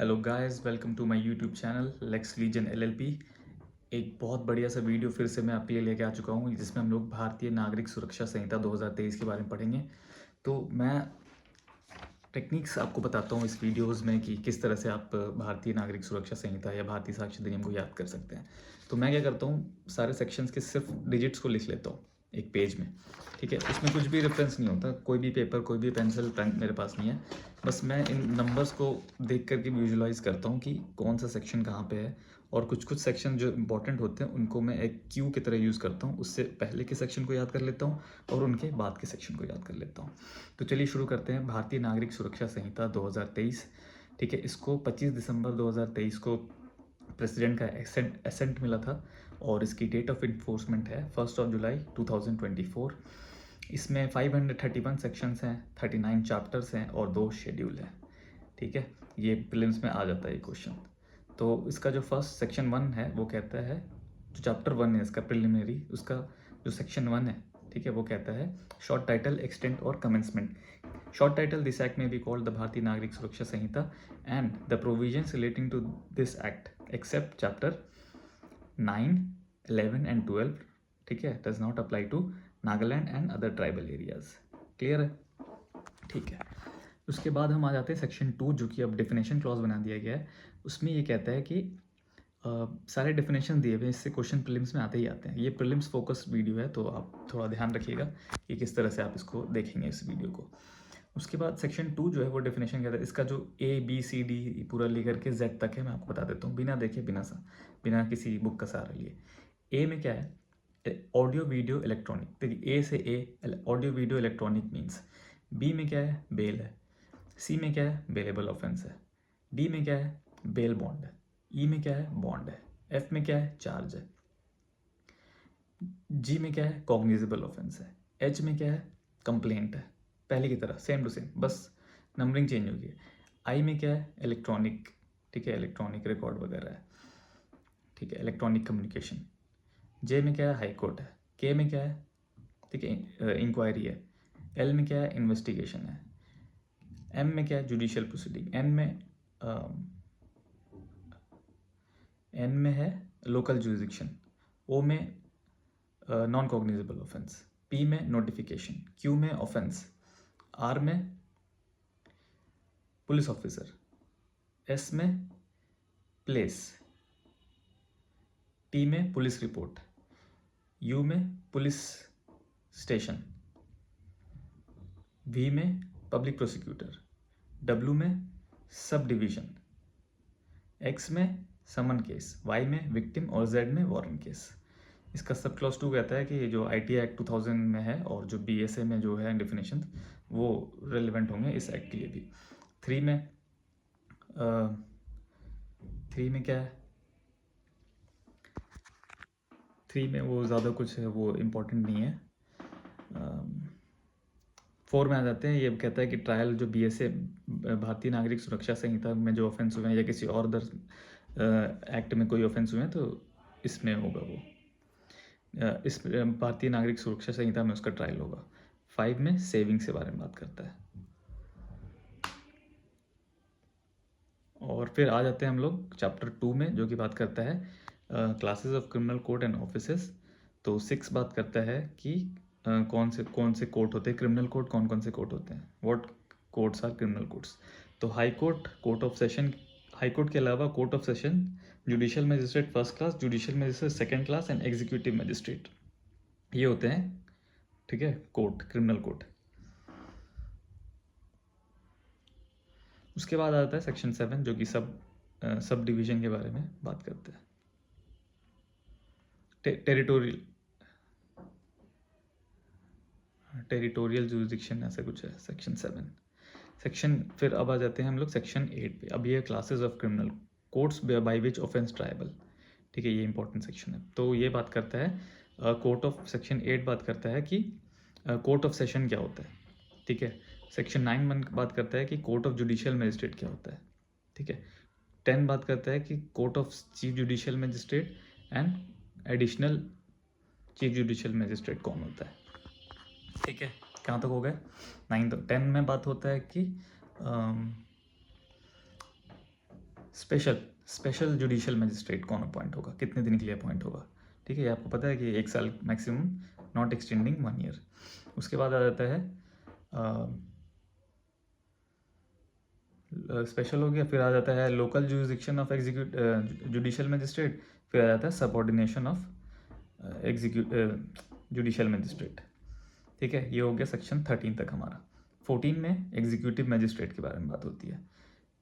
Hello guys, welcome to my YouTube channel Lex Legion LLP. एक बहुत बढ़िया सा वीडियो फिर से मैं आपके लिए लेके आ चुका हूँ, जिसमें हम लोग भारतीय नागरिक सुरक्षा संहिता 2023 के बारे में पढ़ेंगे। तो मैं टेक्निक्स आपको बताता हूँ इस वीडियोस में कि किस तरह से आप भारतीय नागरिक सुरक्षा संहिता या भारतीय साक्ष्य अधिनियम को याद कर सकते हैं। तो मैं क्या करता हूँ, सारे सेक्शंस के सिर्फ डिजिट्स को लिख लेता हूँ एक पेज में। ठीक है, उसमें कुछ भी रेफरेंस नहीं होता, कोई भी पेपर, कोई भी पेंसिल, पेन मेरे पास नहीं है। बस मैं इन नंबर्स को देख करके विजुलाइज करता हूँ कि कौन सा सेक्शन कहाँ पे है, और कुछ कुछ सेक्शन जो इंपॉर्टेंट होते हैं उनको मैं एक क्यू की तरह यूज़ करता हूँ। उससे पहले के सेक्शन को याद कर लेता हूँ और उनके बाद के सेक्शन को याद कर लेता हूँ। तो चलिए शुरू करते हैं। भारतीय नागरिक सुरक्षा संहिता 2023। ठीक है, इसको 25 दिसंबर 2023 को प्रेसिडेंट का एसेंट मिला था और इसकी डेट ऑफ इन्फोर्समेंट है 1 जुलाई 2024। इसमें 531 सेक्शंस हैं, 39 चैप्टर्स हैं और 2 शेड्यूल हैं। ठीक है, ये प्रीलिम्स में आ जाता है ये क्वेश्चन। तो इसका जो फर्स्ट सेक्शन 1 है वो कहता है, जो चैप्टर 1 है इसका प्रिलिमिनरी, उसका जो सेक्शन 1 है, ठीक है, वो कहता है शॉर्ट टाइटल, एक्सटेंट और commencement. Short title, this act में be called the Bharatiya Nagarik Suraksha Sanhita and the provisions relating to this act except chapter 9, 11 and 12, ठीक है, does not apply to Nagaland and other tribal areas. Clear है? ठीक है। उसके बाद हम आ जाते हैं सेक्शन 2, जो कि अब डेफिनेशन क्लॉज बना दिया गया है। उसमें ये कहता है कि सारे डेफिनेशन दिए हुए, इससे क्वेश्चन प्रीलिम्स में आते ही आते हैं। ये प्रीलिम्स फोकस वीडियो है, तो आप थोड़ा ध्यान रखिएगा कि किस तरह से आप इसको देखेंगे इस वीडियो को। उसके बाद सेक्शन 2 जो है वो डेफिनेशन कहता है, इसका जो A B C D पूरा लेकर के Z तक है, मैं आपको बता देता हूँ बिना देखे, बिना किसी बुक का सहारा लिए। ए में क्या है? Audio video electronic. देखिए, ए से A audio video electronic means. B में क्या है? बेल है। सी में क्या है? बेलेबल ऑफेंस है। डी में क्या है? बेल बॉन्ड है। ई में क्या है? बॉन्ड है। एफ में क्या है? चार्ज है। जी में क्या है? कॉग्निजेबल ऑफेंस है। एच में क्या है? कंप्लेंट है। पहले की तरह सेम टू सेम, बस नंबरिंग चेंज होगी। आई में क्या है? इलेक्ट्रॉनिक। ठीक है, इलेक्ट्रॉनिक रिकॉर्ड वगैरह है। ठीक है, इलेक्ट्रॉनिक कम्युनिकेशन। जे में क्या है? हाई कोर्ट है। के में क्या है? ठीक है, इंक्वायरी है। एल में क्या है? इन्वेस्टिगेशन है। एम में क्या है? Judicial proceeding. एन में है लोकल जुरिडिक्शन। ओ में नॉन कॉग्निजेबल ऑफेंस। पी में नोटिफिकेशन। क्यू में ऑफेंस। आर में पुलिस ऑफिसर। एस में प्लेस। टी में पुलिस रिपोर्ट। यू में पुलिस स्टेशन। वी में पब्लिक प्रोसिक्यूटर। डब्ल्यू में सब डिवीजन। एक्स में समन केस। वाई में विक्टिम और जेड में वारंट केस। इसका सब क्लॉज 2 कहता है कि जो ITA एक्ट 2000 में है और जो BSA में जो है डेफिनेशन, वो रेलिवेंट होंगे इस एक्ट के लिए भी। 3 में 3 में क्या है? 3 में वो ज़्यादा कुछ है, वो इम्पोर्टेंट नहीं है। 4 में आ जाते हैं। ये कहता है कि ट्रायल जो BSA भारतीय नागरिक सुरक्षा संहिता में जो ऑफेंस हुए हैं या किसी और अदर एक्ट में कोई ऑफेंस हुए हैं तो इसमें होगा वो, इस भारतीय नागरिक सुरक्षा संहिता में उसका ट्रायल होगा। 5 में सेविंग से बारे में बात करता है। और फिर आ जाते हैं हम लोग चैप्टर 2 में, जो कि बात करता है classes of criminal court and offices. तो 6 बात करता है कि कौन से कोर्ट होते हैं, क्रिमिनल कोर्ट कौन कौन से कोर्ट होते हैं, what courts are criminal courts. तो high court, court of session, high court के अलावा court of session, judicial magistrate first class, judicial magistrate second class and executive magistrate, ये होते हैं, ठीक है, कोर्ट, क्रिमिनल कोर्ट। उसके बाद आता है सेक्शन 7, जो कि सब डिवीजन के बारे में बात करता है। टेरिटोरियल जुरिडिक्शन ऐसा कुछ है सेक्शन 7। फिर अब आ जाते हैं हम लोग सेक्शन 8 पे। अब ये classes of criminal courts by which offence tribal. ठीक है, ये इंपॉर्टेंट सेक्शन है। तो ये बात करता है कोर्ट ऑफ, सेक्शन 8 बात करता है कि कोर्ट ऑफ सेशन क्या होता है। ठीक है, सेक्शन 9 बात करता है कि कोर्ट ऑफ जुडिशियल मजिस्ट्रेट क्या होता है। ठीक है, 10 बात करता है कि court of chief judicial magistrate and additional chief judicial magistrate कौन होता है। ठीक है, कहाँ तक हो गए? 9 तक। 10 में बात होता है कि स्पेशल जुडिशियल मजिस्ट्रेट कौन अपॉइंट होगा, कितने दिन के लिए अपॉइंट होगा, ठीक है। ये आपको पता है कि 1 साल मैक्सिमम, नॉट एक्सटेंडिंग 1 ईयर। उसके बाद आ जाता है स्पेशल हो गया, फिर आ जाता है local jurisdiction of judicial magistrate, फिर आ जाता है सबऑर्डिनेशन ऑफ जुडिशियल मजिस्ट्रेट, ठीक है। ये हो गया सेक्शन 13 तक हमारा। 14 में एग्जीक्यूटिव मजिस्ट्रेट के बारे में बात होती है,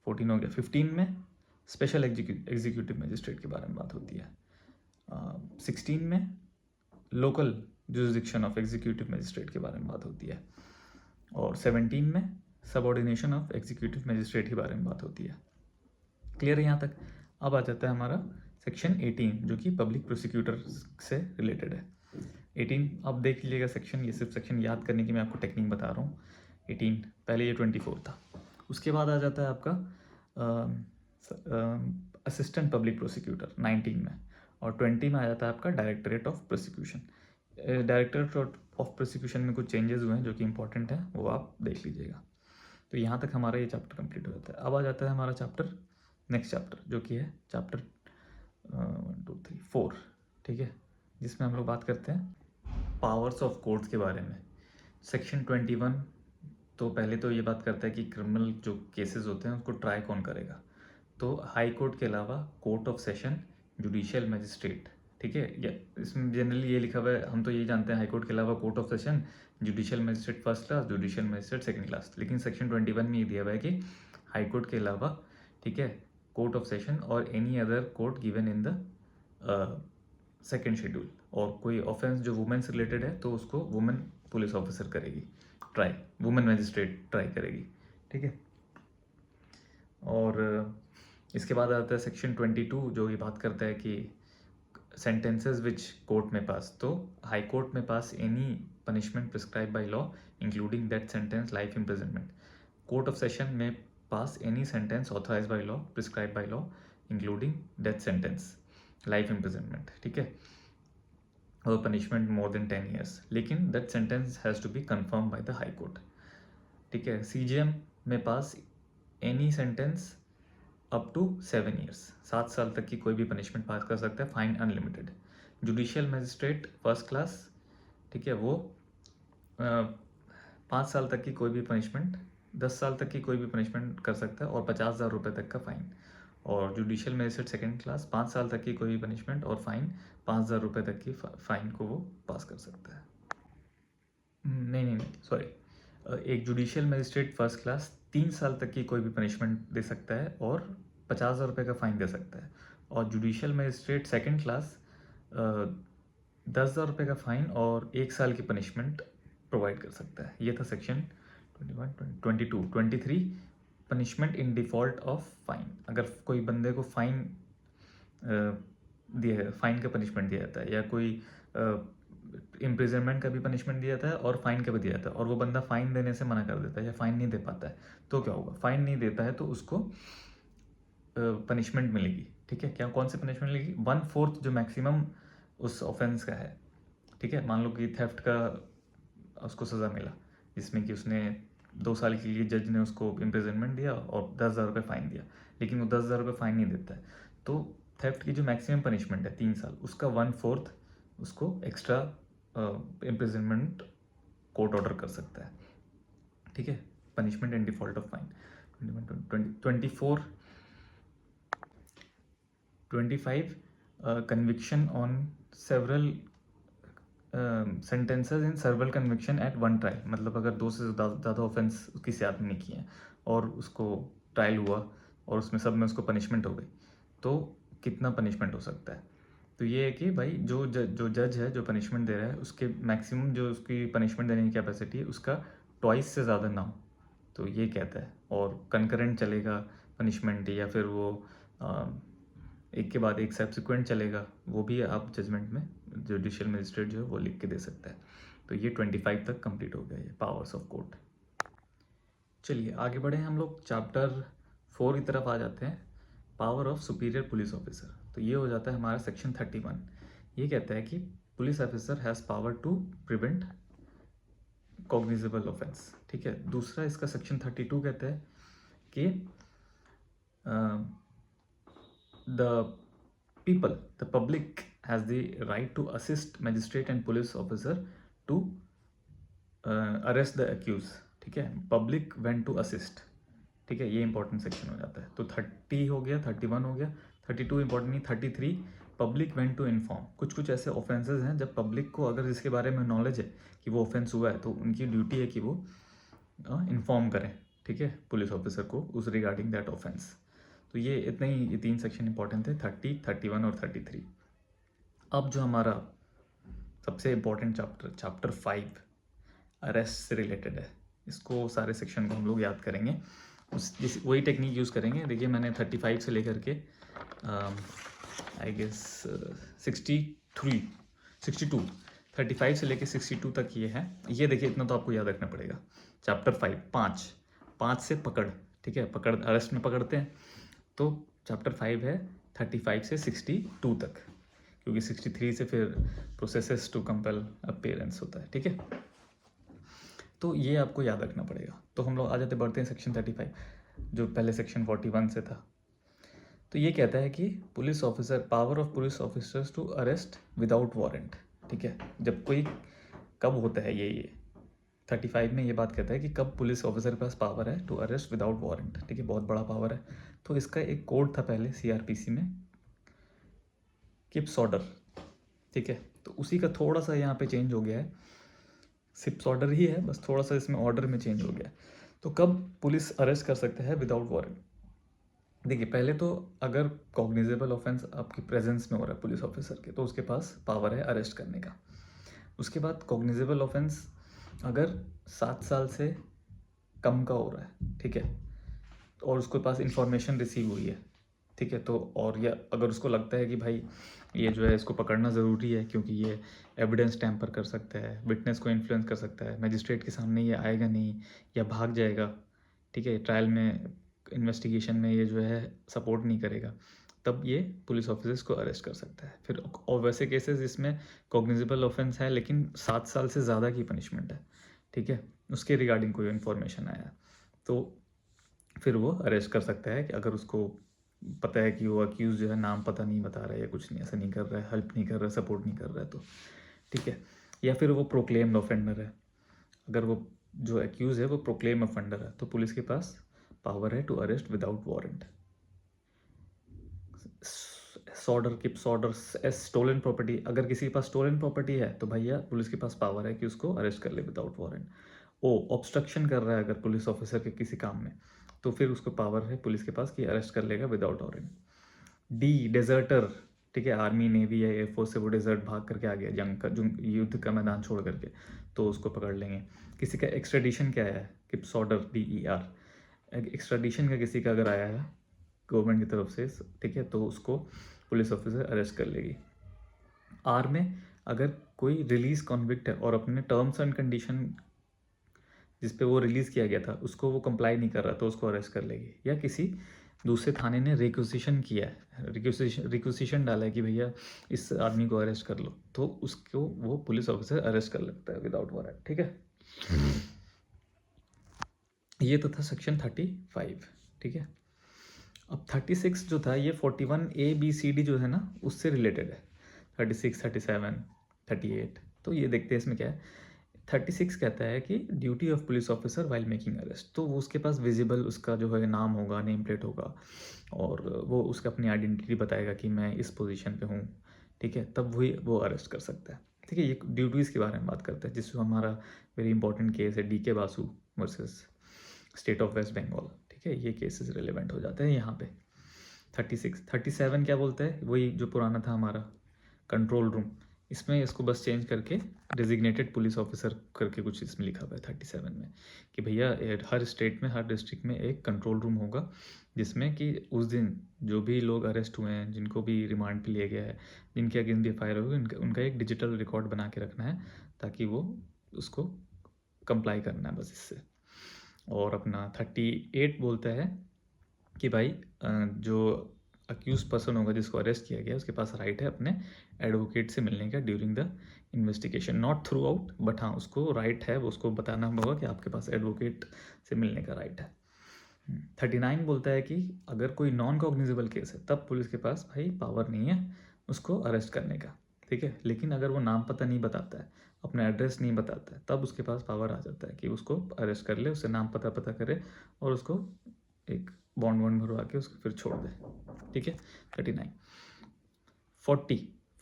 14 हो गया। 15 में स्पेशल एग्जीक्यूटिव मजिस्ट्रेट के बारे में बात होती है। 16 में local jurisdiction of executive magistrate के बारे में बात होती है, और 17 में सबऑर्डिनेशन ऑफ एग्जीक्यूटिव मजिस्ट्रेट के बारे में बात होती है। क्लियर है यहाँ तक। अब आ जाता है हमारा सेक्शन 18 जो कि पब्लिक प्रोसिक्यूटर से रिलेटेड है। 18 अब देख लीजिएगा सेक्शन, ये सिर्फ सेक्शन याद करने की मैं आपको टेक्निक बता रहा हूँ। 18 पहले ये 24 था। उसके बाद आ जाता है आपका असिस्टेंट पब्लिक प्रोसिक्यूटर 19 में, और 20 में आ जाता है आपका directorate of prosecution. Directorate of prosecution में कुछ चेंजेस हुए हैं जो कि इंपॉर्टेंट है, वो आप देख लीजिएगा। तो यहाँ तक हमारा ये चैप्टर कंप्लीट हो जाता है। अब आ जाता है हमारा चैप्टर, नेक्स्ट चैप्टर जो कि है चैप्टर 1 2 3 4, ठीक है, जिसमें हम लोग बात करते हैं पावर्स ऑफ कोर्ट्स के बारे में। सेक्शन 21 तो पहले तो ये बात करता है कि क्रिमिनल जो केसेस होते हैं उसको ट्राई कौन करेगा। तो हाई कोर्ट के अलावा court of session, judicial magistrate, ठीक है। या इसमें जनरली ये लिखा हुआ है, हम तो ये जानते हैं हाई कोर्ट के अलावा court of session, judicial magistrate first class, judicial magistrate second class. लेकिन सेक्शन 21 में ये दिया हुआ है कि हाई कोर्ट के अलावा, ठीक है, कोर्ट ऑफ सेशन और any other court given in the second schedule. और कोई ऑफेंस जो वुमेन से रिलेटेड है तो उसको वुमेन पुलिस ऑफिसर करेगी ट्राई, वुमेन मजिस्ट्रेट ट्राई करेगी, ठीक है। और इसके बाद आता है सेक्शन 22 जो ये बात करता है कि सेंटेंसेस विच कोर्ट में पास, तो हाई कोर्ट में pass any punishment prescribe by law including that sentence life imprisonment. Court of session में pass any sentence authorise by law, prescribe by law including death sentence, life imprisonment, ठीक है, और punishment more than 10 years, लेकिन that sentence has to be confirm by the high court, ठीक है। CJM में pass any sentence up to 7 years, 7 साल तक की कोई भी पनिशमेंट पास कर सकता है, fine unlimited. Judicial magistrate first class, ठीक है, वो 5 साल तक की कोई भी पनिशमेंट, 10 साल तक की कोई भी पनिशमेंट कर सकता है और 50,000 रुपये तक का फाइन। और जुडिशियल मजिस्ट्रेट सेकंड क्लास 5 साल तक की कोई भी पनिशमेंट और फाइन 5,000 रुपये तक की फाइन को वो पास कर सकता है। नहीं, सॉरी, एक जुडिशियल मजिस्ट्रेट फर्स्ट क्लास 3 साल तक की कोई भी पनिशमेंट दे सकता है और 50,000 रुपये का फाइन दे सकता है। और जुडिशियल मजिस्ट्रेट सेकंड क्लास 10,000 रुपये का फाइन और 1 साल की पनिशमेंट प्रोवाइड कर सकता है। ये था section 21, 22, 23 punishment in default of fine. अगर कोई बंदे को फाइन दिया, फाइन का पनिशमेंट दिया जाता है या कोई इम्प्रिजनमेंट का भी पनिशमेंट दिया जाता है और फाइन का भी दिया जाता है, और वो बंदा फाइन देने से मना कर देता है या फाइन नहीं दे पाता है, तो क्या होगा? फाइन नहीं देता है तो उसको पनिशमेंट मिलेगी, ठीक है। क्या, कौन सी पनिशमेंट मिलेगी? 1/4 जो मैक्सिमम उस ऑफेंस का है, ठीक है। मान लो कि थेफ्ट का उसको सज़ा मिला जिसमें कि उसने 2 साल के लिए जज ने उसको इम्प्रिजनमेंट दिया और 10,000 रुपये फ़ाइन दिया, लेकिन वो 10,000 रुपये फ़ाइन नहीं देता है, तो थेफ्ट की जो मैक्सिमम पनिशमेंट है 3 साल, उसका 1/4 उसको एक्स्ट्रा इम्प्रिजनमेंट कोर्ट ऑर्डर कर सकता है, ठीक है। Punishment in default of fine. 24, 25 conviction on several sentences in several conviction at one trial. मतलब अगर 2 से ज़्यादा ऑफेंस किसी आदमी ने किए हैं और उसको ट्रायल हुआ और उसमें सब में उसको पनिशमेंट हो गई, तो कितना पनिशमेंट हो सकता है? तो ये है कि भाई जो जज है जो पनिशमेंट दे रहा है उसके मैक्सिमम जो उसकी पनिशमेंट देने की कैपेसिटी है उसका ट्वाइस से ज़्यादा ना हो, तो ये कहता है। और कंकरेंट चलेगा पनिशमेंट या फिर वो एक के बाद एक सब्सिक्वेंट चलेगा, वो भी आप जजमेंट में जुडिशियल मजिस्ट्रेट जो है वो लिख के दे सकता है। तो ये 25 तक कंप्लीट हो गया ये पावर्स ऑफ कोर्ट। चलिए आगे बढ़े, हम लोग चैप्टर 4 की तरफ आ जाते हैं, power of superior police officer. तो ये हो जाता है हमारा सेक्शन 31। ये कहता है कि police officer has power to prevent cognizable offence, ठीक है। दूसरा इसका सेक्शन 32 कहता है कि the the public has the right to assist magistrate and police officer to arrest the accused. ठीक है, public when to assist. ठीक है, ये इंपॉर्टेंट सेक्शन हो जाता है. तो 30 हो गया, 31 हो गया, 32 इंपॉर्टेंट नहीं, 33 पब्लिक वेंट टू इन्फॉर्म. कुछ कुछ ऐसे ऑफेंसेस हैं जब पब्लिक को अगर इसके बारे में नॉलेज है कि वो ऑफेंस हुआ है तो उनकी ड्यूटी है कि वो इन्फॉर्म करें. ठीक है, पुलिस ऑफिसर को उस रिगार्डिंग दैट ऑफेंस. तो ये इतने ही, ये 3 सेक्शन इंपॉर्टेंट थे, 30, 31 और 33. अब जो हमारा सबसे इम्पोर्टेंट चैप्टर 5 अरेस्ट से रिलेटेड है. इसको सारे सेक्शन को हम लोग याद करेंगे, वही टेक्निक यूज़ करेंगे. देखिए मैंने 35 से लेकर के आई गेस 62 35 से लेकर 62 तक ये है. ये देखिए इतना तो आपको याद रखना पड़ेगा. चैप्टर 5 5 से पकड़. ठीक है, पकड़ अरेस्ट में पकड़ते हैं. तो चैप्टर 5 है 35 से 62 तक, क्योंकि 63 से फिर प्रोसेसेस टू कंपेल अपीयरेंस होता है. ठीक है, तो ये आपको याद रखना पड़ेगा. तो हम लोग आ जाते बढ़ते हैं सेक्शन 35, जो पहले सेक्शन 41 से था. तो ये कहता है कि police officer, power of police officers to arrest without warrant. ठीक है, जब कोई, कब होता है ये 35 में ये बात कहता है कि कब पुलिस ऑफिसर के पास पावर है टू अरेस्ट विदाउट वारंट. ठीक है, बहुत बड़ा पावर है. तो इसका एक कोड था पहले सीआरपीसी में, किप्स ऑर्डर. ठीक है, तो उसी का थोड़ा सा यहाँ पे चेंज हो गया है. सिप्स ऑर्डर ही है, बस थोड़ा सा इसमें ऑर्डर में चेंज हो गया. तो कब पुलिस अरेस्ट कर सकते हैं विदाउट वारंट. देखिए पहले तो अगर कॉग्निजेबल ऑफेंस आपकी प्रेजेंस में हो रहा है पुलिस ऑफिसर के, तो उसके पास पावर है अरेस्ट करने का. उसके बाद कॉग्निजेबल ऑफेंस अगर 7 साल से कम का हो रहा है, ठीक है, और उसके पास इंफॉर्मेशन रिसीव हुई है. ठीक है, तो और या अगर उसको लगता है कि भाई ये जो है इसको पकड़ना ज़रूरी है क्योंकि ये एविडेंस टैम्पर कर सकता है, विटनेस को इन्फ्लुएंस कर सकता है, मजिस्ट्रेट के सामने ये आएगा नहीं या भाग जाएगा. ठीक है, ट्रायल में, इन्वेस्टिगेशन में ये जो है सपोर्ट नहीं करेगा, तब ये पुलिस ऑफिसर्स को अरेस्ट कर सकता है. फिर और वैसे केसेस जिसमें कॉग्निजेबल ऑफेंस है लेकिन 7 साल से ज़्यादा की पनिशमेंट है, ठीक है, उसके रिगार्डिंग कोई इन्फॉर्मेशन आया तो फिर वो अरेस्ट कर सकता है कि अगर उसको पता है कि वो अक्यूज जो है नाम पता नहीं बता रहा है या कुछ नहीं, ऐसा नहीं कर रहा है, हेल्प नहीं कर रहा है, सपोर्ट नहीं कर रहा है, तो ठीक है. या फिर वो प्रोक्लेम्ड ऑफेंडर है. अगर वो जो अक्यूज है वो प्रोक्लेम ऑफेंडर है तो पुलिस के पास पावर है टू अरेस्ट विदाउट वारंट. सॉर्डर, किप्स ऑर्डर, स्टोलन प्रॉपर्टी, अगर किसी के पास स्टोलन प्रॉपर्टी है तो भैया पुलिस के पास पावर है कि उसको अरेस्ट कर ले विदाउट वारंट. ऑब्स्ट्रक्शन कर रहा है अगर पुलिस ऑफिसर के किसी काम में, तो फिर उसको पावर है पुलिस के पास कि अरेस्ट कर लेगा विदाउट वारंट. डेजर्टर, ठीक है, आर्मी नेवी या एयरफोर्स से वो डेजर्ट भाग करके आ गया, जंग का, युद्ध का मैदान छोड़ करके, तो उसको पकड़ लेंगे. किसी का एक्स्ट्रेडिशन क्या है, किप्स ऑर्डर, DER, एक्स्ट्रेडिशन का किसी का अगर आया है गवर्नमेंट की तरफ से, ठीक है, तो उसको पुलिस ऑफिसर अरेस्ट कर लेगी. आर में अगर कोई रिलीज कॉन्विक्ट है और अपने टर्म्स एंड कंडीशन जिस पे वो रिलीज़ किया गया था उसको वो कंप्लाई नहीं कर रहा तो उसको अरेस्ट कर लेगी. या किसी दूसरे थाने ने रिक्विजिशन किया है, रिक्विजिशन डाला है कि भैया इस आदमी को अरेस्ट कर लो, तो उसको वो पुलिस ऑफिसर अरेस्ट कर लेता है विदाउट वारंट. ठीक है, ये तो था सेक्शन 35. ठीक है, अब 36 जो था ये 41 ABCD जो है ना उससे रिलेटेड है. 36, 37, 38, तो ये देखते हैं इसमें क्या है. 36 कहता है कि duty of police officer while making arrest, तो वो उसके पास विजिबल उसका जो है नाम होगा, नेम प्लेट होगा, और वो उसका अपनी आइडेंटिटी बताएगा कि मैं इस पोजीशन पे हूँ. ठीक है, तब वही वो अरेस्ट कर सकता है. ठीक है, ये ड्यूटीज़ के बारे में बात करते हैं, जिसमें हमारा वेरी इंपॉर्टेंट केस है DK Basu versus state of West Bengal. ठीक है, ये केसेस रिलेवेंट हो जाते हैं यहाँ पे. 36, 37 क्या बोलते हैं, वही जो पुराना था हमारा कंट्रोल रूम, इसमें इसको बस चेंज करके डेजिग्नेटेड पुलिस ऑफिसर करके कुछ इसमें लिखा हुआ है 37 में कि भैया हर स्टेट में, हर डिस्ट्रिक्ट में एक कंट्रोल रूम होगा जिसमें कि उस दिन जो भी लोग अरेस्ट हुए हैं, जिनको भी रिमांड पे लिया गया है, जिनके अगेंस्ट FIR होगी, उनका एक डिजिटल रिकॉर्ड बना के रखना है ताकि वो उसको कंप्लाई करना है बस इससे. और अपना 38 बोलता है कि भाई जो अक्यूज पर्सन होगा जिसको अरेस्ट किया गया उसके पास राइट है अपने एडवोकेट से मिलने का during the investigation, not through out, but हाँ उसको राइट है, वो उसको बताना होगा कि आपके पास एडवोकेट से मिलने का राइट है. 39 बोलता है कि अगर कोई नॉन कॉग्निजेबल केस है तब पुलिस के पास भाई पावर नहीं है उसको अरेस्ट करने का, ठीक है। लेकिन अगर वो नाम पता नहीं बताता है, अपना एड्रेस नहीं बताता है, तब उसके पास पावर आ जाता है कि उसको अरेस्ट कर ले, उससे नाम पता करे और उसको एक बॉन्ड वॉन्ड भरवा के उसको फिर छोड़ दे, ठीक है। 39।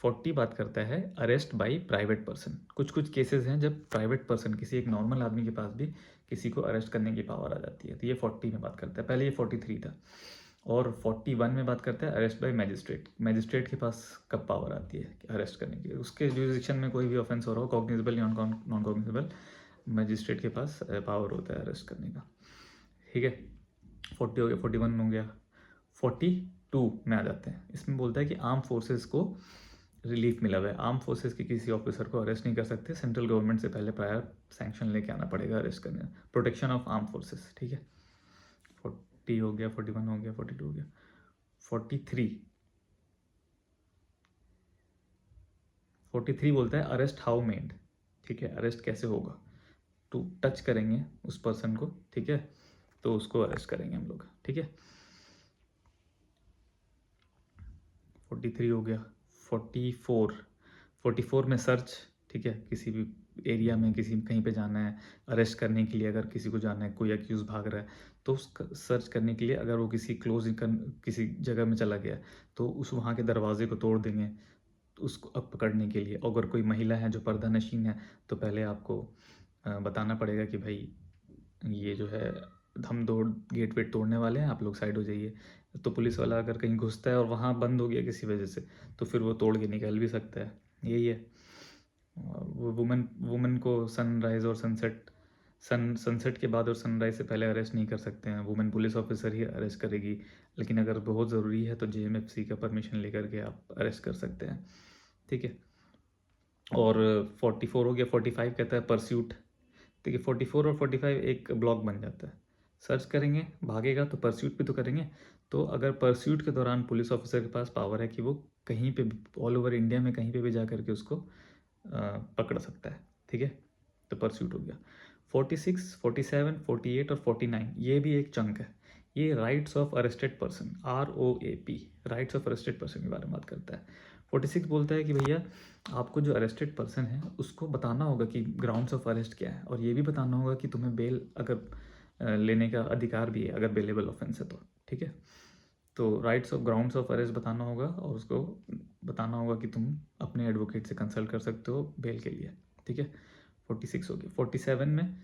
40 बात करता है अरेस्ट बाय प्राइवेट पर्सन। कुछ कुछ केसेस हैं जब प्राइवेट पर्सन, किसी एक नॉर्मल आदमी के पास भी किसी को अरेस्ट करने की पावर आ जाती है, तो ये 40 में बात करता है। पहले ये 43 था। और 41 में बात करता है अरेस्ट बाय मैजिस्ट्रेट। मैजिस्ट्रेट के पास कब पावर आती है अरेस्ट करने की, उसके जुरिडिक्शन में कोई भी ऑफेंस हो रहा हो, कॉग्निजेबल या नॉन कॉग्निजेबल, मैजिस्ट्रेट के पास पावर होता है अरेस्ट करने का, ठीक है। 40 हो गया, 41 हो गया। 42 में आ जाते हैं। इसमें बोलता है कि आर्म फोर्सेस को रिलीफ मिला हुआ है। आर्म फोर्सेस के किसी ऑफिसर को अरेस्ट नहीं कर सकते, सेंट्रल गवर्नमेंट से पहले प्रायर सैंक्शन लेके आना पड़ेगा अरेस्ट करने। प्रोटेक्शन ऑफ आर्म फोर्सेस, ठीक है। 40 हो गया, 41 हो गया, 42 हो गया। 43 बोलता है अरेस्ट हाउ मेड, ठीक है। अरेस्ट कैसे होगा, टू टच करेंगे उस पर्सन को, ठीक है, तो उसको अरेस्ट करेंगे हम लोग, ठीक है। 43 हो गया। 44 में सर्च, ठीक है। किसी भी एरिया में किसी कहीं पे जाना है अरेस्ट करने के लिए, अगर किसी को जाना है, कोई अक्यूज़ भाग रहा है, तो उस सर्च करने के लिए अगर वो किसी किसी जगह में चला गया तो उस वहाँ के दरवाजे को तोड़ देंगे तो उसको अब पकड़ने के लिए। अगर कोई महिला है जो पर्दा नशीन है तो पहले आपको बताना पड़ेगा कि भाई ये जो है हम दो गेट वेट तोड़ने वाले हैं, आप लोग साइड हो जाइए। तो पुलिस वाला अगर कहीं घुसता है और वहाँ बंद हो गया किसी वजह से, तो फिर वो तोड़ के निकल भी सकता है, यही है। वो वुमेन को सनराइज और सनसेट के बाद और सनराइज से पहले अरेस्ट नहीं कर सकते हैं, वुमेन पुलिस ऑफिसर ही अरेस्ट करेगी। लेकिन अगर बहुत ज़रूरी है तो जेएमएफसी का परमिशन लेकर के आप अरेस्ट कर सकते हैं, ठीक है। और 44 हो गया। 45 कहता है परस्यूट, ठीक है। 44 और 45 एक ब्लॉक बन जाता है। सर्च करेंगे, भागेगा तो परस्यूट भी तो करेंगे। तो अगर परस्यूट के दौरान पुलिस ऑफिसर के पास पावर है कि वो कहीं पे ऑल ओवर इंडिया में कहीं पे भी जा करके उसको पकड़ सकता है, ठीक है। तो परस्यूट हो गया। 46, 47, 48 और 49 ये भी एक चंक है। ये rights of arrested person, ROAP, rights of arrested person के बारे में बात करता है। 46 बोलता है कि भैया आपको जो अरेस्टेड पर्सन है उसको बताना होगा कि ग्राउंड्स ऑफ अरेस्ट क्या है, और ये भी बताना होगा कि तुम्हें बेल अगर लेने का अधिकार भी है अगर बेलेबल ऑफेंस है तो, ठीक है। तो rights of grounds of arrest बताना होगा और उसको बताना होगा कि तुम अपने एडवोकेट से कंसल्ट कर सकते हो बेल के लिए, ठीक है। 46 हो गया। 47 में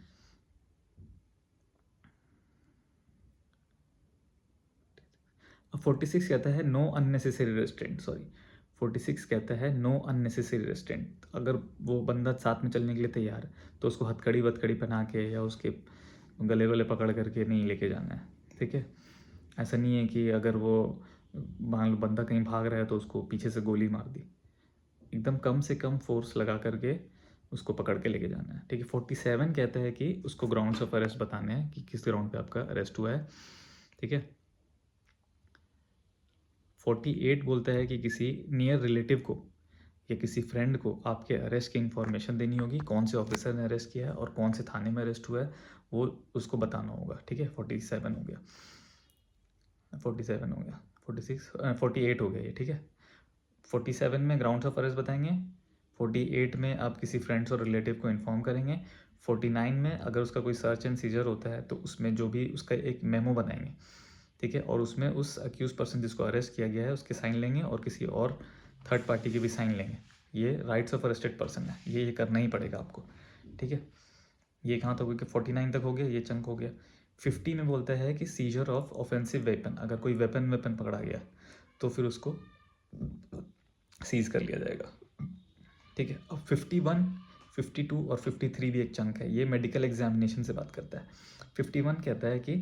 46 कहता है नो अननेसेसरी रेस्ट्रेंट, सॉरी 46 कहता है नो अननेसेसरी रेस्ट्रेंट। अगर वो बंदा साथ में चलने के लिए तैयार है तो उसको हथकड़ी वथकड़ी पहना के या उसके गले वले पकड़ करके नहीं लेके जाना है, ठीक है। ऐसा नहीं है कि अगर वो मान लो बंदा कहीं भाग रहा है तो उसको पीछे से गोली मार दी, एकदम कम से कम फोर्स लगा करके उसको पकड़ के लेके जाना है, ठीक है। 47 कहता है कि उसको ग्राउंड्स ऑफ अरेस्ट बताने हैं कि किस ग्राउंड पे आपका अरेस्ट हुआ है, ठीक है। 48 बोलता है कि किसी नियर रिलेटिव को या किसी फ्रेंड को आपके अरेस्ट की इन्फॉर्मेशन देनी होगी, कौन से ऑफिसर ने अरेस्ट किया है और कौन से थाने में अरेस्ट हुआ है वो उसको बताना होगा, ठीक है। 47 हो गया। 47 हो गया। 46 48 हो गया ये, ठीक है। 47 में ग्राउंड्स ऑफ अरेस्ट बताएंगे। 48 में आप किसी फ्रेंड्स और रिलेटिव को इन्फॉर्म करेंगे। 49 में अगर उसका कोई सर्च एंड सीजर होता है तो उसमें जो भी उसका एक मेमो बनाएंगे, ठीक है। और उसमें उस अक्यूज पर्सन जिसको अरेस्ट किया गया है उसके साइन लेंगे और किसी और थर्ड पार्टी के भी साइन लेंगे। ये राइट्स ऑफ अरेस्टेड पर्सन है, ये करना ही पड़ेगा आपको, ठीक है। ये कहाँ तक हो गया? 49 तक हो गया, ये चंक हो गया। 50 में बोलता है कि सीजर ऑफ ऑफेंसिव वेपन, अगर कोई वेपन पकड़ा गया तो फिर उसको सीज कर लिया जाएगा, ठीक है। अब 51, 52 और 53 भी एक चंक है, ये मेडिकल एग्जामिनेशन से बात करता है। 51 कहता है कि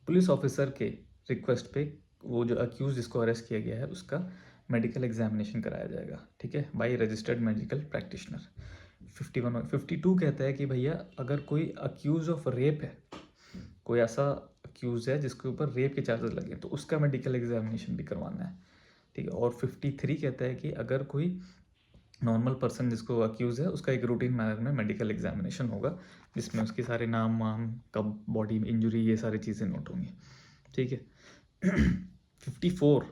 पुलिस ऑफिसर के रिक्वेस्ट पे वो जो अक्यूज जिसको अरेस्ट किया गया है उसका मेडिकल एग्जामिनेशन कराया जाएगा, ठीक है, बाय रजिस्टर्ड मेडिकल प्रैक्टिशनर। 51 और 52 कहता है कि भैया अगर कोई अक्यूज ऑफ रेप है, कोई ऐसा अक्यूज है जिसके ऊपर रेप के चार्जेस लगे तो उसका मेडिकल एग्जामिनेशन भी करवाना है, ठीक है। और 53 कहता है कि अगर कोई नॉर्मल पर्सन जिसको अक्यूज़ है उसका एक रूटीन मैनर में मेडिकल एग्जामिनेशन होगा, जिसमें उसके सारे नाम वाम, कब बॉडी में इंजरी, ये सारी चीज़ें नोट होंगी, ठीक है। 54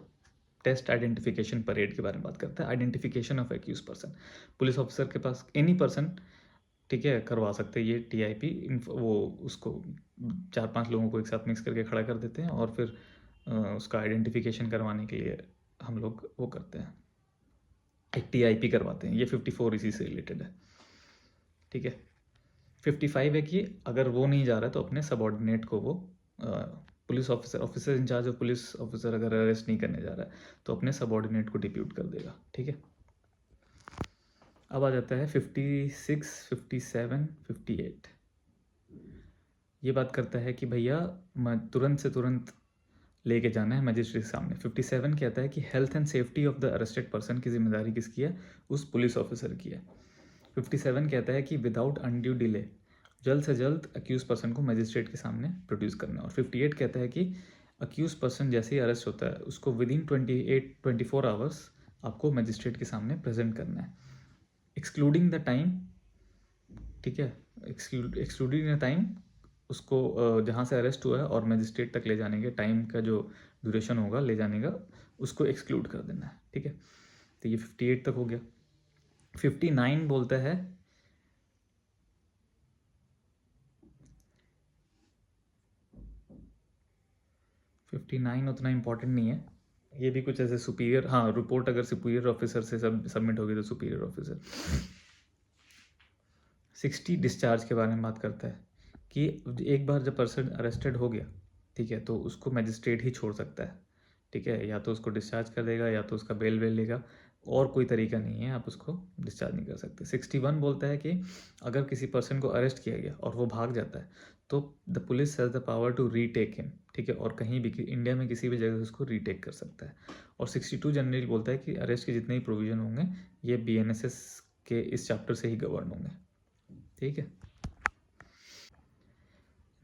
टेस्ट आइडेंटिफिकेशन परेड के बारे में बात करता है। Identification of accuse person, police officer के पास एनी पर्सन, ठीक है, करवा सकते हैं ये टीआईपी। वो उसको 4-5 लोगों को एक साथ मिक्स करके खड़ा कर देते हैं और फिर उसका आइडेंटिफिकेशन करवाने के लिए हम लोग वो करते हैं, एक टीआईपी करवाते हैं। ये 54 इसी से रिलेटेड है, ठीक है। 55 है कि अगर वो नहीं जा रहा है तो अपने सबॉर्डिनेट को वो police officer incharge of police officer अगर अरेस्ट नहीं करने जा रहा है तो अपने सबॉर्डिनेट को डिप्यूट कर देगा, ठीक है। अब आ जाता है 56, 57, 58। ये बात करता है कि भैया मैं तुरंत से तुरंत लेके जाना है मजिस्ट्रेट के सामने। 57 कहता है कि health and safety of the arrested person की जिम्मेदारी किसकी है, उस पुलिस ऑफिसर की है। 57 कहता है कि विदाउट अनड्यू डिले जल्द से जल्द अक्यूज पर्सन को मजिस्ट्रेट के सामने प्रोड्यूस करना है। और 58 कहता है कि अक्यूज पर्सन जैसे ही अरेस्ट होता है उसको विद इन 24 आवर्स आपको मजिस्ट्रेट के सामने प्रेजेंट करना है, एक्सक्लूडिंग द टाइम, ठीक है, एक्सक्लूडिंग द टाइम उसको जहाँ से अरेस्ट हुआ है और मजिस्ट्रेट तक ले जाने के टाइम का जो ड्यूरेशन होगा ले जाने का, उसको एक्सक्लूड कर देना है, ठीक है। तो ये 58 तक हो गया। 59 बोलता है 59 उतना इम्पोर्टेंट नहीं है, ये भी कुछ ऐसे सुपीरियर, हाँ, रिपोर्ट अगर सुपीरियर ऑफिसर से सबमिट होगी तो सुपीरियर ऑफिसर। 60 डिस्चार्ज के बारे में बात करता है कि एक बार जब पर्सन अरेस्टेड हो गया, ठीक है, तो उसको मजिस्ट्रेट ही छोड़ सकता है, ठीक है, या तो उसको डिस्चार्ज कर देगा या तो उसका बेल वेल लेगा, और कोई तरीका नहीं है, आप उसको डिस्चार्ज नहीं कर सकते। 61 बोलता है कि अगर किसी पर्सन को अरेस्ट किया गया और वो भाग जाता है तो the police has the power to retake him, ठीक है, और कहीं भी इंडिया में किसी भी जगह से उसको रीटेक कर सकता है। और 62 जनरली बोलता है कि अरेस्ट के जितने भी प्रोविजन होंगे ये BNSS के इस चैप्टर से ही गवर्न होंगे, ठीक है।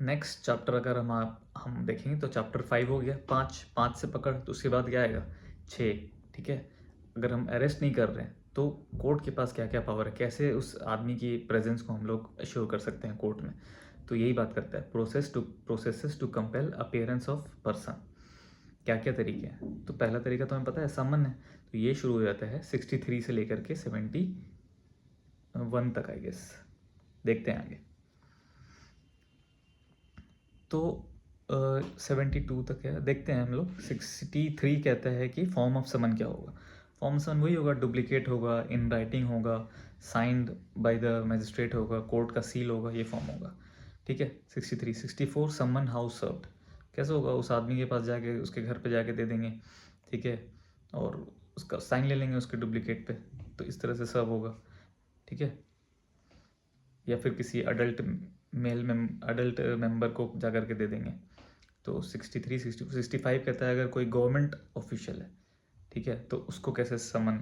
नेक्स्ट चैप्टर अगर हम देखेंगे तो चैप्टर 5 हो गया। 5 से पकड़, तो उसके बाद क्या आएगा 6, ठीक है। अगर हम अरेस्ट नहीं कर रहे हैं तो कोर्ट के पास क्या क्या पावर है, कैसे उस आदमी की प्रेजेंस को हम लोग अश्योर कर सकते हैं कोर्ट में, तो यही बात करता है। Processes to compel appearance of person, क्या क्या तरीके हैं। तो पहला तरीका तो हमें पता है, समन है, तो ये शुरू हो जाता है 63 से लेकर के 71 तक, आई गेस, देखते हैं आगे। तो 72 तक है, देखते हैं हम लोग। 63 कहता है कि फॉर्म ऑफ समन क्या होगा। फॉर्म ऑफ समन वही होगा, डुप्लीकेट होगा, इन राइटिंग होगा, साइंड बाय द मजिस्ट्रेट होगा, कोर्ट का सील होगा, ये फॉर्म होगा, ठीक है। 63। 64 समन हाउस सर्व्ड, कैसे होगा, उस आदमी के पास जाके उसके घर पे जाके दे देंगे, ठीक है, और उसका साइन ले लेंगे उसके डुप्लीकेट पे, तो इस तरह से सर्व होगा, ठीक है। या फिर किसी अडल्ट मेंबर को जा करके दे देंगे। तो 63, 64, 65 कहता है अगर कोई गवर्नमेंट ऑफिशियल है, ठीक है, तो उसको कैसे समन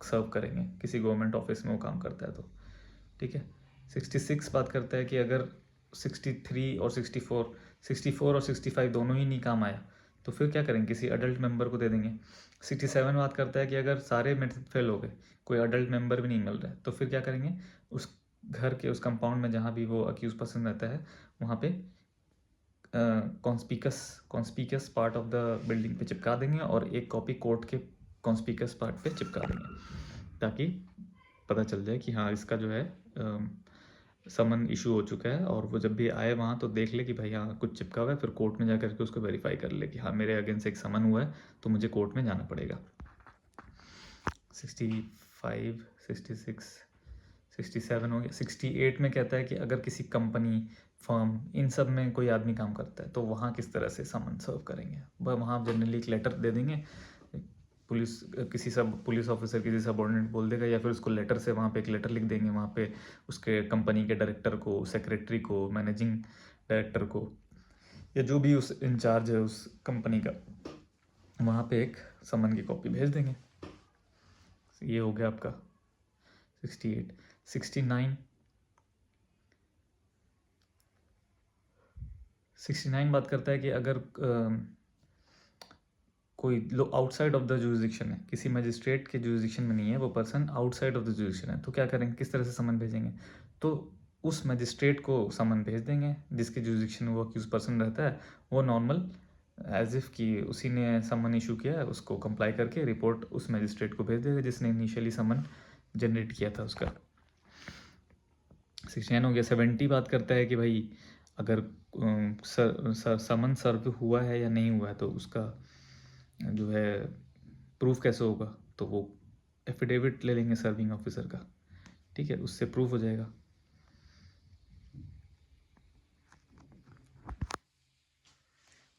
सर्व करेंगे, किसी गवर्नमेंट ऑफिस में वो काम करता है तो, ठीक है। 66 बात करता है कि अगर 63 और 64 और 65 दोनों ही नहीं काम आया तो फिर क्या करेंगे, किसी अडल्ट मेंबर को दे देंगे। 67 बात करता है कि अगर सारे मेथड फेल हो गए, कोई अडल्ट मेंबर भी नहीं मिल रहा है, तो फिर क्या करेंगे, उस घर के उस कंपाउंड में जहाँ भी वो अक्यूज पर्सन रहता है वहाँ पे conspicuous part of the building पे चिपका देंगे और एक कॉपी कोर्ट के कॉन्स्पिकस पार्ट पे चिपका देंगे, ताकि पता चल जाए कि हाँ इसका जो है समन इशू हो चुका है, और वो जब भी आए वहाँ तो देख ले कि भाई हाँ कुछ चिपका हुआ है, फिर कोर्ट में जा करके उसको वेरीफाई कर ले कि हाँ मेरे अगेंस्ट एक समन हुआ है तो मुझे कोर्ट में जाना पड़ेगा। 65, 66, 67 हो गया। 68 में कहता है कि अगर किसी कंपनी, फर्म, इन सब में कोई आदमी काम करता है तो वहाँ किस तरह से समन सर्व करेंगे। वहाँ जनरली एक लेटर दे देंगे, पुलिस ऑफिसर किसी सबऑर्डिनेट बोल देगा, या फिर उसको लेटर से वहाँ पे एक लेटर लिख देंगे, वहाँ पे उसके कंपनी के डायरेक्टर को, सेक्रेटरी को, मैनेजिंग डायरेक्टर को, या जो भी उस इंचार्ज है उस कंपनी का, वहाँ पे एक समन की कॉपी भेज देंगे। ये हो गया आपका 68। 69 बात करता है कि अगर कोई लो आउटसाइड ऑफ द जुरिसडिक्शन है, किसी मजिस्ट्रेट के जुरिसडिक्शन में नहीं है वो person, outside of the jurisdiction है, तो क्या करेंगे, किस तरह से समन भेजेंगे, तो उस मजिस्ट्रेट को समन भेज देंगे जिसके जुरिसडिक्शन में वो अक्यूज पर्सन रहता है। वो नॉर्मल एज इफ़ कि उसी ने समन इशू किया है, उसको कंप्लाई करके रिपोर्ट उस मजिस्ट्रेट को भेज देगा जिसने इनिशियली समन जनरेट किया था उसका। 69 हो गया। 70 बात करता है कि भाई अगर समन सर्व हुआ है या नहीं हुआ है तो उसका जो है प्रूफ कैसे होगा, तो वो एफिडेविट ले लेंगे सर्विंग ऑफिसर का, ठीक है, उससे प्रूफ हो जाएगा।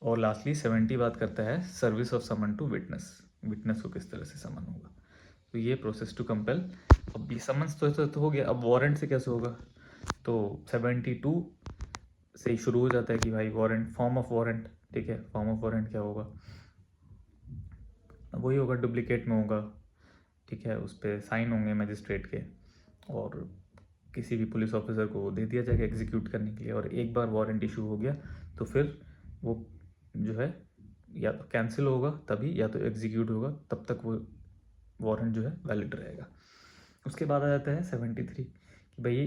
और लास्टली 70 बात करता है service of summon to witness, witness को किस तरह से समन होगा। तो ये प्रोसेस टू कंपेल। अब ये समन्स तो हो गया, अब वारंट से कैसे होगा, तो 72 से ही शुरू हो जाता है कि भाई वारंट, फॉर्म ऑफ वारंट, ठीक है, फॉर्म ऑफ वारंट क्या होगा, वही होगा, डुप्लीकेट में होगा, ठीक है, उस पर साइन होंगे मजिस्ट्रेट के और किसी भी पुलिस ऑफिसर को दे दिया जाएगा एग्जीक्यूट करने के लिए। और एक बार वारंट इशू हो गया तो फिर वो जो है या तो कैंसिल होगा तभी, या तो एग्जीक्यूट होगा, तब तक वो वारंट जो है वैलिड रहेगा। उसके बाद आ जाता है 73 कि भाई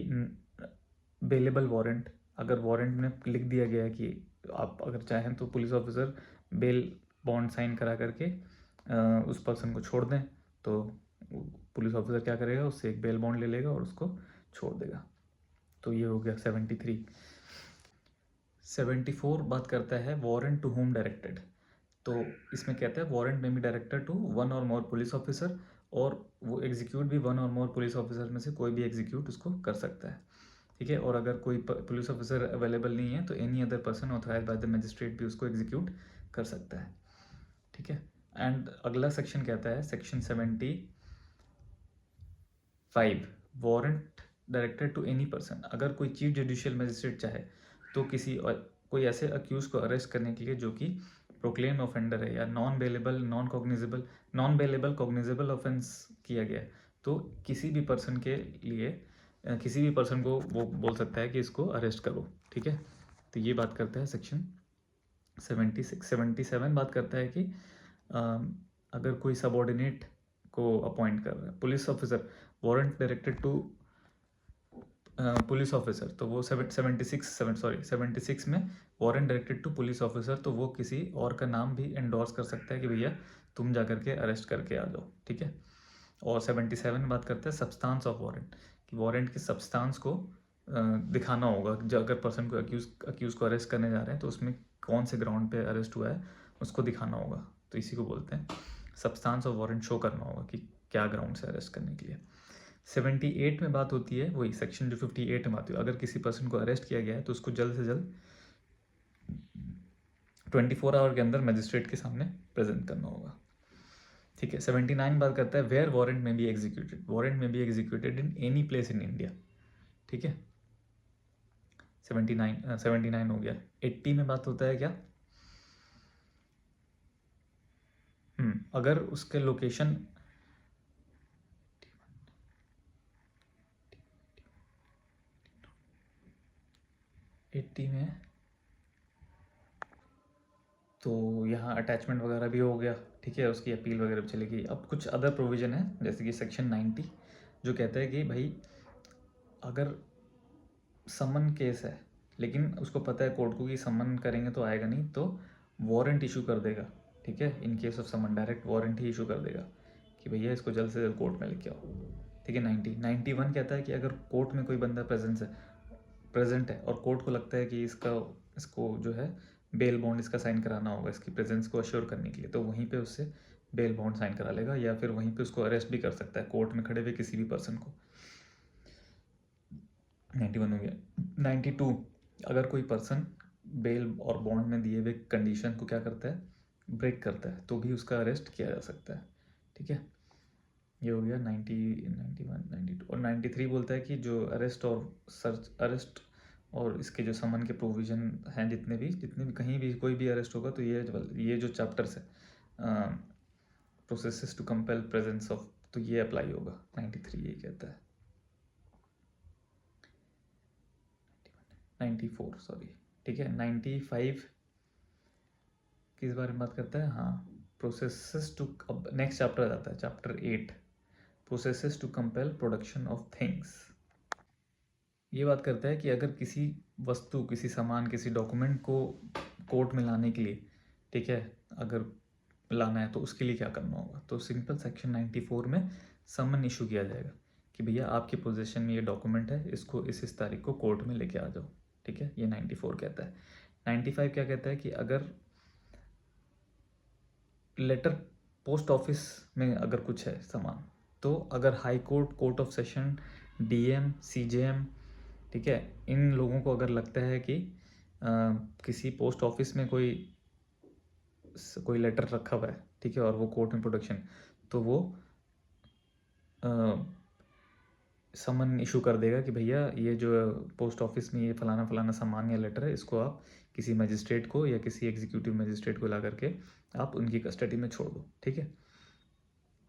बेलेबल वारंट, अगर वारंट में लिख दिया गया है कि आप अगर चाहें तो police officer bail bond sign करा करके उस पर्सन को छोड़ दें, तो पुलिस ऑफिसर क्या करेगा, उससे एक बेल बॉन्ड ले लेगा और उसको छोड़ देगा। तो ये हो गया 73। 74 बात करता है वारंट टू होम डायरेक्टेड, तो इसमें कहता है वारंट में भी डायरेक्टर टू वन और मोर पुलिस ऑफिसर, और वो एग्जीक्यूट भी वन और मोर पुलिस ऑफिसर में से कोई भी एग्जीक्यूट उसको कर सकता है, ठीक है। और अगर कोई पुलिस ऑफिसर अवेलेबल नहीं है तो any other person authorise by the magistrate भी उसको एग्जीक्यूट कर सकता है, ठीक है। एंड अगला सेक्शन कहता है section 75 warrant directed to any person, अगर कोई चीफ जुडिशियल मजिस्ट्रेट चाहे तो कोई ऐसे अक्यूज को अरेस्ट करने के लिए जो कि प्रोक्लेम ऑफेंडर है या नॉन बेलेबल कॉग्निजेबल ऑफेंस किया गया है, तो किसी भी पर्सन के लिए किसी भी पर्सन को वो बोल सकता है कि इसको अरेस्ट करो, ठीक है। तो ये बात करता है सेक्शन 76। 77 बात करता है कि अगर कोई सबॉर्डिनेट को अपॉइंट कर रहा है police officer, warrant directed to police officer, तो वो 76 में warrant directed to police officer, तो वो किसी और का नाम भी एंडोर्स कर सकता है कि भैया तुम जा करके अरेस्ट करके आ जाओ, ठीक है। और 77 बात करते हैं सब्सटेंस ऑफ वारंट, कि वारंट के सब्सटेंस को दिखाना होगा, जो अगर पर्सन को अक्यूज़ को अरेस्ट करने जा रहे हैं तो उसमें कौन से ग्राउंड पे अरेस्ट हुआ है उसको दिखाना होगा, तो इसी को बोलते हैं सब्सटेंस ऑफ वारंट, शो करना होगा कि क्या ग्राउंड से अरेस्ट करने के लिए। 78 में बात होती है वही सेक्शन जो 58 में आती है, अगर किसी पर्सन को अरेस्ट किया गया है तो उसको जल्द से जल्द 24 आवर के अंदर मजिस्ट्रेट के सामने प्रेजेंट करना होगा, ठीक है। 79 बात करता है वेयर वारंट में बी एग्जीक्यूटेड, वारंट में be executed in any place in India, ठीक है। 79 हो गया। 80 में बात होता है क्या, अगर उसके लोकेशन 80 में, तो यहाँ अटैचमेंट वगैरह भी हो गया, ठीक है, उसकी अपील वगैरह भी चलेगी। अब कुछ अदर प्रोविज़न है जैसे कि सेक्शन 90 जो कहता है कि भाई अगर समन केस है लेकिन उसको पता है कोर्ट को कि समन करेंगे तो आएगा नहीं, तो वारंट इशू कर देगा, ठीक है। In case of summon direct warrant ही इशू कर देगा कि भैया इसको जल्द से जल्द कोर्ट में लेके आओ, ठीक है। 91 कहता है कि अगर कोर्ट में कोई बंदा प्रेजेंट है और कोर्ट को लगता है कि इसको जो है बेल बॉन्ड इसका साइन कराना होगा इसकी प्रेजेंस को अश्योर करने के लिए, तो वहीं पे उससे बेल बॉन्ड साइन करा लेगा या फिर वहीं पे उसको अरेस्ट भी कर सकता है कोर्ट में खड़े हुए किसी भी पर्सन को। 91 हो गया। 92 अगर कोई पर्सन बेल और बॉन्ड में दिए हुए कंडीशन को क्या करता है, ब्रेक करता है, तो भी उसका अरेस्ट किया जा सकता है, ठीक है। ये हो गया 91, 92 और 93 बोलता है कि जो अरेस्ट और इसके जो समन के प्रोविज़न हैं जितने भी कहीं भी कोई भी अरेस्ट होगा तो ये जो चैप्टर्स है processes to compel presence of, तो ये अप्लाई होगा। 93 ये कहता है। 94 सॉरी, ठीक है। 95 किस बारे में बात करता है, हाँ प्रोसेसेस टू, अब नेक्स्ट चैप्टर आ जाता है, chapter 8, processes to compel production of things. ये बात करता है कि अगर किसी वस्तु, किसी सामान, किसी डॉक्यूमेंट को कोर्ट में लाने के लिए, ठीक है, अगर लाना है तो उसके लिए क्या करना होगा। तो सिंपल सेक्शन 94 में समन इशू किया जाएगा कि भैया आपके पोजीशन में ये डॉक्यूमेंट है, इसको इस तारीख को कोर्ट में लेके आ जाओ, ठीक है। ये 94 कहता है। 95 क्या कहता है कि अगर लेटर पोस्ट ऑफिस में अगर कुछ है सामान, तो अगर high court, court of session, DM, CJM, ठीक है, इन लोगों को अगर लगता है कि किसी पोस्ट ऑफिस में कोई लेटर रखा हुआ है, ठीक है, और वो कोर्ट में प्रोडक्शन, तो वो समन इशू कर देगा कि भैया ये जो पोस्ट ऑफिस में ये फलाना फलाना सामान या लेटर है, इसको आप किसी मजिस्ट्रेट को या किसी एग्जीक्यूटिव मजिस्ट्रेट को ला करके आप उनकी कस्टडी में छोड़ दो, ठीक है।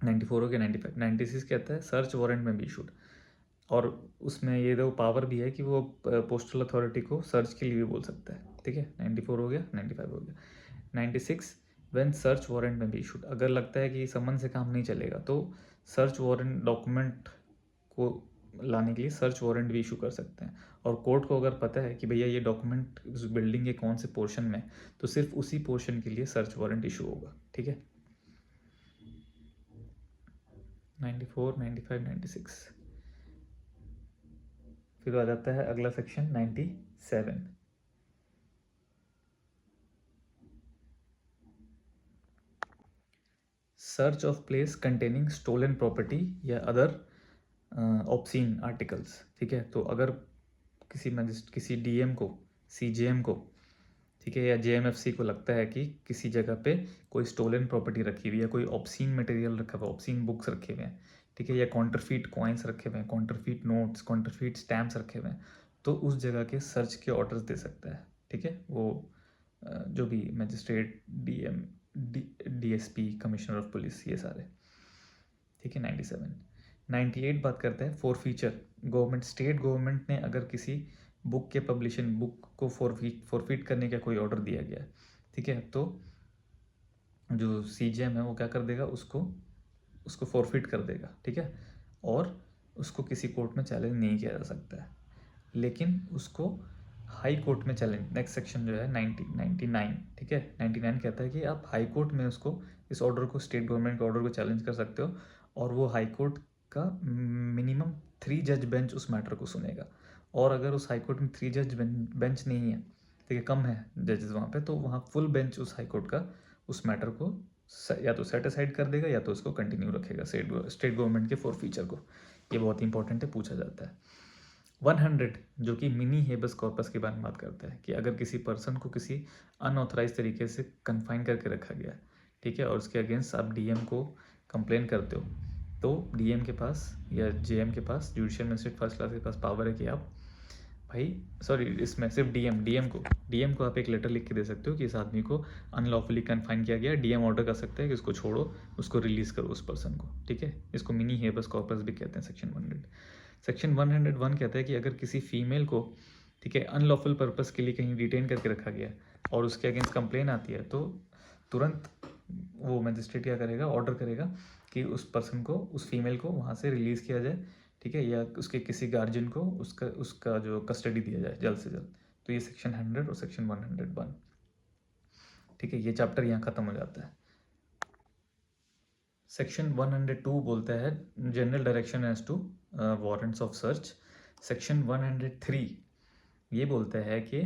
94 हो गया। 95, 96 कहता है सर्च वारंट में भी इशूड, और उसमें ये दो पावर भी है कि वो पोस्टल अथॉरिटी को सर्च के लिए भी बोल सकता है, ठीक है। 94 हो गया, 95 हो गया। 96 व्हेन सर्च वारंट में भी इशूड, अगर लगता है कि समन से काम नहीं चलेगा तो सर्च वारंट, डॉक्यूमेंट को लाने के लिए सर्च वारंट भी इशू कर सकते हैं। और कोर्ट को अगर पता है कि भैया ये डॉक्यूमेंट उस बिल्डिंग के कौन से पोर्शन में, तो सिर्फ उसी पोर्शन के लिए सर्च वारंट इशू होगा, ठीक है। 94, 95, 96। फिर आ जाता है अगला section 97, search of place containing stolen property या अदर ऑब्सीन आर्टिकल्स, ठीक है। तो अगर किसी डीएम को, सीजेएम को, ठीक है, या जेएमएफसी को लगता है कि किसी जगह पे कोई स्टोलन प्रॉपर्टी रखी हुई है, कोई ऑब्सीन मटेरियल रखा हुआ है, ऑब्सीन बुक्स रखे हुए हैं, ठीक है, या कॉन्टरफीट कॉइन्स रखे हुए हैं, कॉन्टरफीट नोट्स, कॉन्टरफीट स्टैम्प्स रखे हुए हैं, तो उस जगह के सर्च के ऑर्डर्स दे सकता है, ठीक है। वो जो भी magistrate, DM, DSP, commissioner of police, ये सारे, ठीक है। 97, 98 बात करता है for feature, government, state government ने अगर किसी बुक के पब्लिशिंग, बुक को फॉरफीट करने का कोई ऑर्डर दिया गया है, ठीक है, तो जो सीजेएम है वो क्या कर देगा, उसको फॉरफिट कर देगा, ठीक है, और उसको किसी कोर्ट में चैलेंज नहीं किया जा सकता है, लेकिन उसको हाई कोर्ट में चैलेंज, नेक्स्ट सेक्शन जो है 99, ठीक है। 99 कहता है कि आप हाई कोर्ट में उसको, इस ऑर्डर को, स्टेट गवर्नमेंट के ऑर्डर को चैलेंज कर सकते हो, और वो हाई कोर्ट का मिनिमम 3 जज बेंच उस मैटर को सुनेगा। और अगर उस हाई कोर्ट में 3 जज बेंच नहीं है, ठीक है, कम है जजेस वहाँ पे, तो वहाँ फुल बेंच उस हाई कोर्ट का उस मैटर को या तो सेट असाइड कर देगा या तो उसको कंटिन्यू रखेगा, स्टेट गवर्नमेंट के फॉर फीचर को। ये बहुत इंपॉर्टेंट है, पूछा जाता है। 100 जो कि मिनी हेबस कॉर्पस के बारे में बात करता है कि अगर किसी पर्सन को किसी अनऑथराइज तरीके से कन्फाइन करके रखा गया है, ठीक है, और उसके अगेंस्ट आप डीएम को कंप्लेन करते हो, तो डीएम के पास या जेएम के पास, जुडिशियल मजिस्ट्रेट फर्स्ट क्लास के पास पावर है कि आप भाई, सॉरी, इसमें सिर्फ डीएम को आप एक लेटर लिख के दे सकते हो कि इस आदमी को अनलॉफुली कन्फाइन किया गया, डीएम ऑर्डर कर सकता है कि इसको छोड़ो, उसको रिलीज करो उस पर्सन को, ठीक है। इसको मिनी हेबस कॉर्पस भी कहते हैं। सेक्शन 100, सेक्शन 101 कहता है कि अगर किसी फीमेल को, ठीक है, अनलॉफुल पर्पस के लिए कहीं डिटेन करके रखा गया और उसके अगेंस्ट कंप्लेन आती है, तो तुरंत वो मजिस्ट्रेट क्या करेगा, ऑर्डर करेगा कि उस पर्सन को, उस फीमेल को वहाँ से रिलीज़ किया जाए, ठीक है, या उसके किसी गार्जियन को उसका जो कस्टडी दिया जाए जल्द से जल्द। तो ये सेक्शन 100 और सेक्शन 101, ठीक है। ये चैप्टर यहाँ ख़त्म हो जाता है। सेक्शन 102 बोलता है general direction as to warrants of search. Section 103 ये बोलता है कि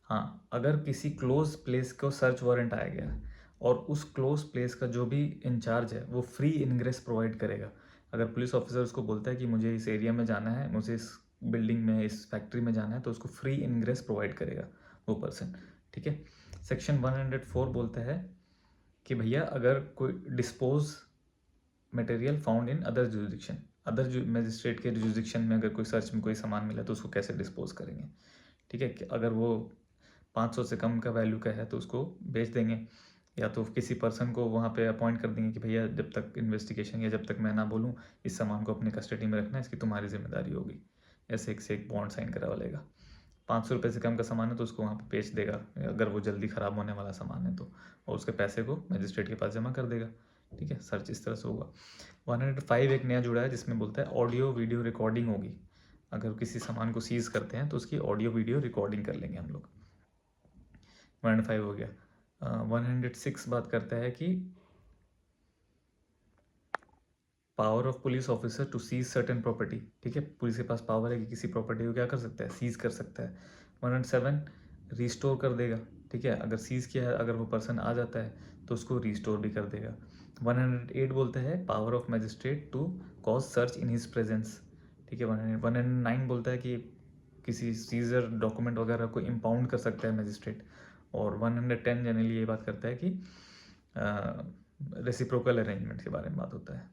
हाँ, अगर किसी क्लोज प्लेस को सर्च वारंट आया गया और उस क्लोज प्लेस का जो भी इंचार्ज है वो फ्री इनग्रेस प्रोवाइड करेगा। अगर पुलिस ऑफिसर उसको बोलता है कि मुझे इस एरिया में जाना है, मुझे इस बिल्डिंग में, इस फैक्ट्री में जाना है, तो उसको फ्री इनग्रेस प्रोवाइड करेगा वो पर्सन, ठीक है। सेक्शन 104 बोलता है कि भैया अगर कोई dispose material found in other jurisdiction, other magistrate के जुरिडिक्शन में अगर कोई सर्च में कोई सामान मिला तो उसको कैसे डिस्पोज करेंगे, ठीक है। कि अगर वो 500 से कम का वैल्यू का है तो उसको बेच देंगे, या तो किसी पर्सन को वहाँ पे अपॉइंट कर देंगे कि भैया जब तक इन्वेस्टिगेशन या जब तक मैं ना बोलूँ इस सामान को अपने कस्टडी में रखना, इसकी तुम्हारी जिम्मेदारी होगी, ऐसे एक से एक बॉन्ड साइन करा लेगा। 500 रुपये से कम का सामान है तो उसको वहाँ पे बेच देगा, अगर वो जल्दी ख़राब होने वाला सामान है तो, और उसके पैसे को मजिस्ट्रेट के पास जमा कर देगा। ठीक है, सर्च इस तरह से होगा। 105 एक नया जुड़ा है जिसमें बोलता है ऑडियो वीडियो रिकॉर्डिंग होगी। अगर किसी सामान को सीज करते हैं तो उसकी ऑडियो वीडियो रिकॉर्डिंग कर लेंगे हम लोग। 105 हो गया। 106 बात करता है कि power of police officer to seize certain property. ठीक है, पुलिस के पास पावर है कि किसी प्रॉपर्टी को क्या कर सकता है, सीज कर सकता है। 107 रिस्टोर कर देगा। ठीक है, अगर सीज किया है, अगर वो पर्सन आ जाता है तो उसको रिस्टोर भी कर देगा। 108 बोलता है power of magistrate to cause search in his presence. ठीक है, 109 बोलता है कि किसी सीजर डॉक्यूमेंट वगैरह को इम्पाउंड कर सकता है मजिस्ट्रेट। और 110 जनरली ये बात करता है कि रेसिप्रोकल अरेंजमेंट के बारे में बात होता है।